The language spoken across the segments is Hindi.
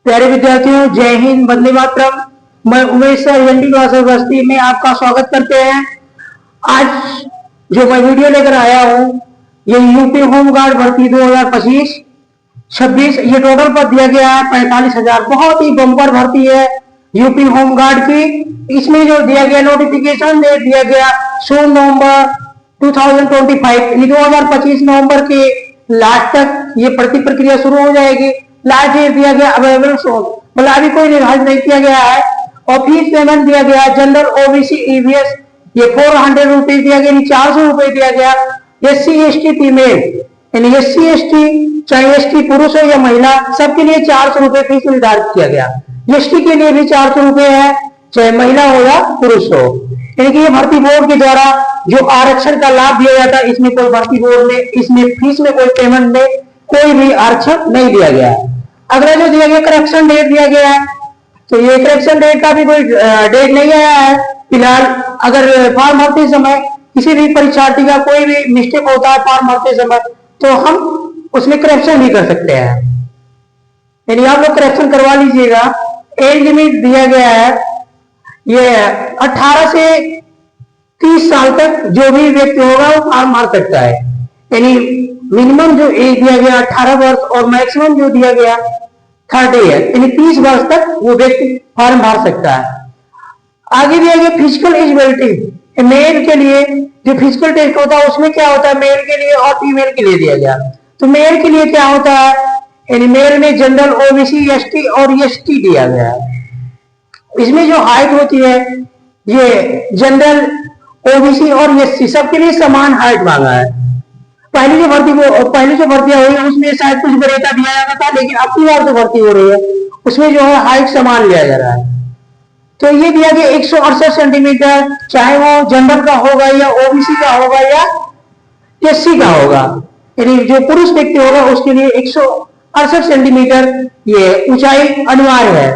प्यारे विद्यार्थियों, जय हिंद, वंदे मातरम। मैं Umesh sir ND class university में आपका स्वागत करते हैं। आज जो मैं वीडियो लेकर आया हूँ, ये यूपी होमगार्ड भर्ती 2025-26 ये टोटल पर दिया गया है 45,000। बहुत ही बम्पर भर्ती है यूपी होमगार्ड की। इसमें जो दिया गया नोटिफिकेशन डेट दिया गया 16 नवंबर 2025, 2025 नवंबर के लास्ट तक ये भर्ती प्रक्रिया शुरू हो जाएगी। लास्ट डेट दिया गया अवेलेबल सोन, मतलब अभी कोई निर्धारित नहीं किया गया है। और फीस पेमेंट दिया गया जनरल ओबीसी ईवीएस ये 400 रुपीज दिया गया, 400 रुपए दिया गया। SC ST फीमेल यानी SC ST चाहे ST पुरुष हो या महिला, सबके लिए 400 रुपए फीस निर्धारित किया गया। ST के लिए भी 400 रुपए है, चाहे महिला हो या पुरुष हो। यानी कि ये भर्ती बोर्ड के द्वारा जो आरक्षण का लाभ दिया जाता है, इसमें कोई भर्ती बोर्ड में इसमें फीस में कोई पेमेंट में कोई भी आरक्षण नहीं दिया गया है। अगला जो दिया गया करेक्शन डेट दिया गया है, तो ये करेक्शन डेट का भी कोई डेट नहीं आया है फिलहाल। अगर फॉर्म भरते समय किसी भी परीक्षार्थी का कोई भी मिस्टेक होता है फॉर्म भरते समय, तो हम उसमें करेक्शन भी कर सकते हैं। यानी आप लोग करेक्शन करवा लीजिएगा। एज लिमिट दिया गया है ये 18 से 30 साल तक जो भी व्यक्ति होगा वो फॉर्म भर सकता है। यानी मिनिमम जो एज दिया गया 18 वर्ष और मैक्सिमम जो दिया गया 30 है, यानी 30 वर्ष तक वो व्यक्ति फॉर्म भर सकता है। आगे दिया गया फिजिकल एलिजिबिलिटी। मेल के लिए जो फिजिकल टेस्ट होता है उसमें क्या होता है, मेल के लिए और फीमेल के लिए दिया गया। तो मेल के लिए क्या होता है, यानी मेल में जनरल ओबीसी ST और ST दिया गया है। इसमें जो हाइट होती है ये जनरल ओबीसी और SC सबके लिए समान हाइट मांगा है। पहले जो भर्तियां हुई उसमें शायद कुछ वरीयता दिया जाता था, लेकिन अब की बार जो भर्ती हो रही है उसमें जो है हाइट समान लिया जा रहा है। तो ये दिया गया 168 सेंटीमीटर, चाहे वो जनरल का होगा या ओबीसी का होगा या SC का होगा। यानी जो पुरुष व्यक्ति होगा उसके लिए 168 सेंटीमीटर ये ऊंचाई अनिवार्य है।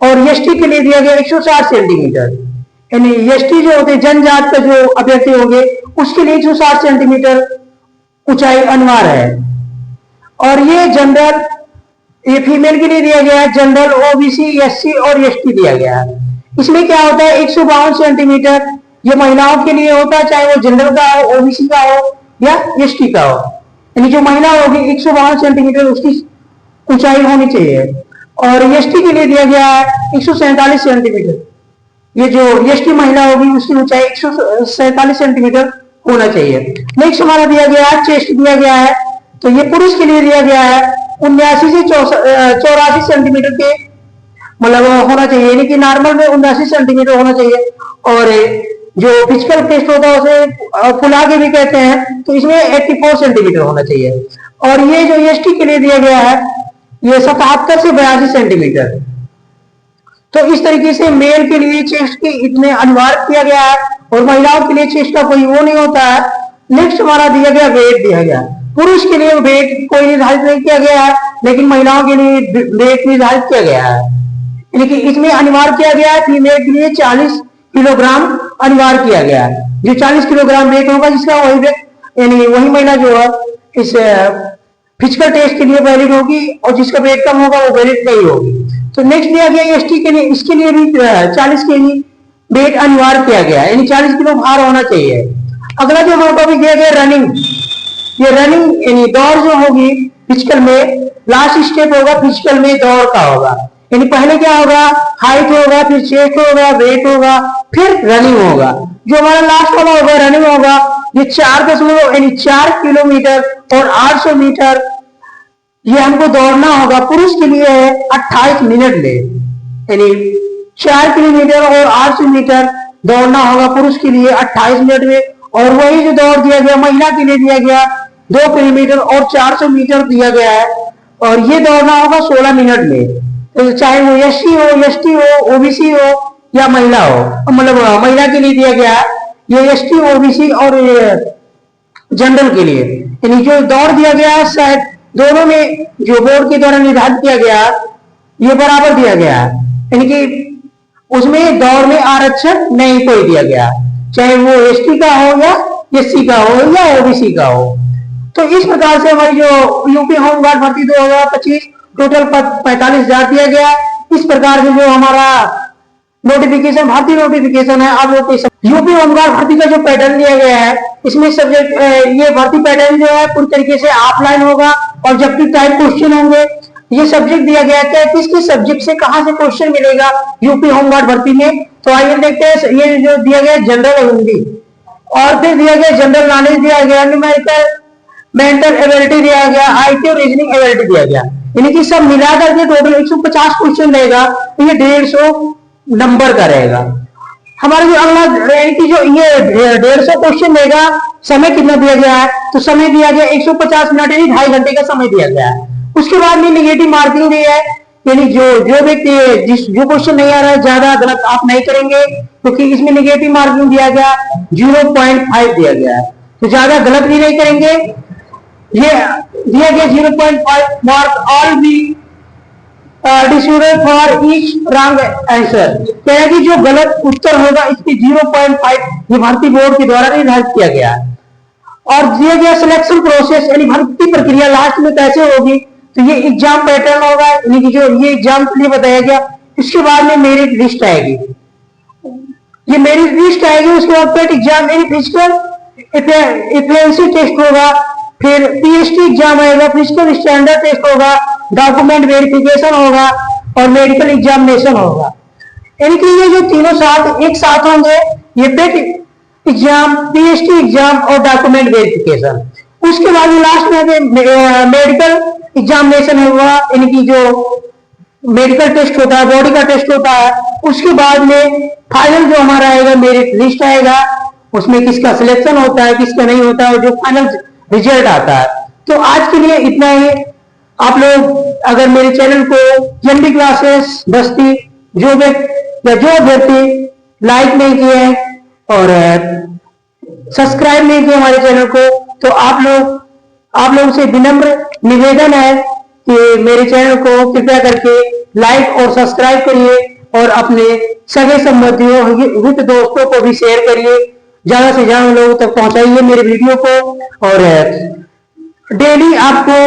और ST के लिए दिया गया 160 सेंटीमीटर। यानी ST जो होते जनजात का जो अभ्यर्थी होंगे उसके लिए 160 सेंटीमीटर ऊंचाई अनिवार्य है। और ये जनरल ये फीमेल के लिए दिया गया है, जनरल ओबीसी SC और ST दिया गया है। इसमें क्या होता है 152 सेंटीमीटर ये महिलाओं के लिए होता है, चाहे वो जनरल का हो, ओबीसी का हो या ST का हो। यानी जो महिला होगी 152 सेंटीमीटर उसकी ऊंचाई होनी चाहिए। और ST के लिए दिया गया है 147 सेंटीमीटर। ये जो ST महिला होगी उसकी ऊंचाई 147 सेंटीमीटर होना चाहिए। नेक्स्ट हमारा दिया गया है चेस्ट दिया गया है, तो ये पुरुष के लिए दिया गया है 79 से 84 सेंटीमीटर के मतलब होना चाहिए। यानी कि नॉर्मल में 79 सेंटीमीटर होना चाहिए। और जो फिजिकल टेस्ट होता है उसे फुला के भी कहते हैं, तो इसमें 84 सेंटीमीटर होना चाहिए। और ये जो ST के लिए दिया गया है ये 77 से 82 सेंटीमीटर। तो इस तरीके से मेल के लिए चेस्ट के इतने अनिवार्य किया गया है और महिलाओं के लिए चेस्ट का कोई वो नहीं होता है। नेक्स्ट हमारा दिया गया वेट दिया गया। पुरुष के लिए वेट कोई निर्धारित नहीं किया गया है, लेकिन महिलाओं के लिए वेट निर्धारित किया गया है। यानी कि इसमें अनिवार्य किया गया है फीमेल के लिए 40 किलोग्राम अनिवार्य किया गया है। जो 40 किलोग्राम वेट होगा जिसका वही वेट यानी वही महिला जो है इस फिजिकल टेस्ट के लिए वैलिड होगी, और जिसका वेट कम होगा वो वैलिड नहीं होगी। तो नेक्स्ट दिया गया ST के लिए, इसके लिए भी 40 के लिए वेट अनिवार्य किया गया है, यानी 40 किलो भार होना चाहिए। अगला जो हमारे टॉपिक दिया गया रनिंग। ये रनिंग यानी दौड़ जो होगी फिजिकल में लास्ट स्टेप होगा फिजिकल में दौड़ का होगा। यानी पहले क्या होगा, हाइट होगा, फिर चेस्ट होगा, वेट होगा, फिर रनिंग होगा। जो हमारा लास्ट वाला होगा रनिंग होगा, ये 4 किलोमीटर और 800 मीटर ये हमको दौड़ना होगा। पुरुष के लिए है 28 मिनट में, यानी 4 किलोमीटर और 800 मीटर दौड़ना होगा पुरुष के लिए 28 मिनट में। और वही जो दौड़ दिया गया महिला के लिए दिया गया 2 किलोमीटर और 400 मीटर दिया गया है, और ये दौड़ना होगा 16 मिनट में। तो चाहे वो SC हो, ST हो, OBC हो या महिला हो, मतलब महिला के लिए दिया गया ये ST, OBC और जनरल के लिए। यानी जो दौड़ दिया गया है शायद दोनों में जो बोर्ड के द्वारा निर्धारित किया गया ये बराबर दिया गया है। यानी कि उसमें दौड़ में आरक्षण नहीं कोई दिया गया, चाहे वो ST का हो या SC का हो या OBC का हो। तो इस प्रकार से हमारी जो यूपी होमगार्ड भर्ती 2025 टोटल पद 45,000 दिया गया। इस प्रकार से जो हमारा नोटिफिकेशन, भर्ती नोटिफिकेशन है, आप लोग यूपी होमगार्ड भर्ती का जो पैटर्न दिया गया है, इसमें सब्जेक्ट ये भर्ती पैटर्न जो है पूरी तरीके से ऑफलाइन होगा, ऑब्जेक्टिव टाइप क्वेश्चन होंगे। ये सब्जेक्ट दिया गया है, किस किस सब्जेक्ट से कहां से क्वेश्चन मिलेगा यूपी होमगार्ड भर्ती में, तो आइए देखते हैं। ये जो दिया गया जनरल हिंदी, और फिर दिया गया जनरल नॉलेज दिया गया, न्यूमेरिकल, मेंटल एबिलिटी दिया गया, आईटी और रीजनिंग एबिलिटी दिया गया। यानी कि सब मिलाकर के टोटल 150 क्वेश्चन रहेगा, तो ये 150 नंबर का रहेगा। हमारा जो अगला कि जो ये 150 क्वेश्चन देगा, समय कितना दिया गया है, तो समय दिया गया 150 मिनट यानी 2.5 घंटे का समय दिया गया है। उसके बाद में निगेटिव मार्किंग दी है, यानी जो व्यक्ति जो क्वेश्चन नहीं आ रहा है, ज्यादा गलत आप नहीं करेंगे, क्योंकि इसमें निगेटिव मार्किंग दिया गया 0.5 दिया गया है, तो ज्यादा गलत भी नहीं करेंगे। ये दिया गया 0.5 mark all be distributed for each wrong answer, कह कि जो गलत उत्तर होगा इसकी 0.5 ये भर्ती बोर्ड के द्वारा निर्धारित किया गया है। और दिया गया सिलेक्शन प्रोसेस, यानी भर्ती प्रक्रिया लास्ट में कैसे होगी, तो ये एग्जाम पैटर्न होगा, यानी कि जो ये एग्जाम के लिए बताया गया। इसके बाद में मेरिट लिस्ट आएगी, ये मेरिट लिस्ट आएगी। उसके बाद पेट एग्जाम यानी फिजिकल एफिशिएंसी टेस्ट होगा, फिर पीएचटी एग्जाम आएगा, फिजिकल स्टैंडर्ड टेस्ट होगा, डॉक्यूमेंट वेरिफिकेशन होगा और मेडिकल एग्जामिनेशन होगा। यानी कि ये जो तीनों साथ एक साथ होंगे, ये पेट एग्जाम, पीएचटी एग्जाम और डॉक्यूमेंट वेरिफिकेशन। उसके बाद लास्ट में मेडिकल एग्जामिनेशन होगा, यानी कि जो मेडिकल टेस्ट होता है, बॉडी का टेस्ट होता है। उसके बाद में फाइनल जो हमारा आएगा मेरिट लिस्ट आएगा, उसमें किसका सिलेक्शन होता है, किसका नहीं होता है, जो फाइनल रिजल्ट आता है। तो आज के लिए इतना ही। आप लोग अगर मेरे चैनल को एनडी क्लासेस बस्ती जो अभ्यर्थी लाइक नहीं किए और सब्सक्राइब नहीं किए हमारे चैनल को, तो आप लोगों से विनम्र निवेदन है कि मेरे चैनल को कृपया करके लाइक और सब्सक्राइब करिए और अपने सगे संबंधियों, हित दोस्तों को भी शेयर करिए, ज्यादा से ज्यादा लोगों तक पहुंचाइए मेरे वीडियो को। और डेली आपको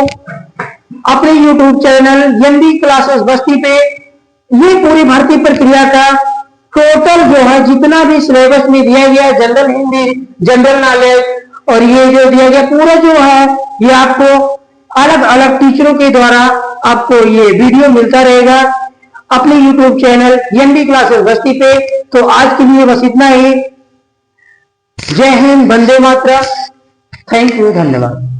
अपने YouTube चैनल एनडी क्लासेस बस्ती पे ये पूरी भर्ती प्रक्रिया का टोटल जो है जितना भी सिलेबस में दिया गया, जनरल हिंदी, जनरल नॉलेज और ये जो दिया गया पूरा जो है, ये आपको अलग अलग टीचरों के द्वारा आपको ये वीडियो मिलता रहेगा अपने YouTube चैनल एनडी क्लासेस बस्ती पे। तो आज के लिए बस इतना ही। जय हिंद, वंदे मातरम, थैंक यू, धन्यवाद।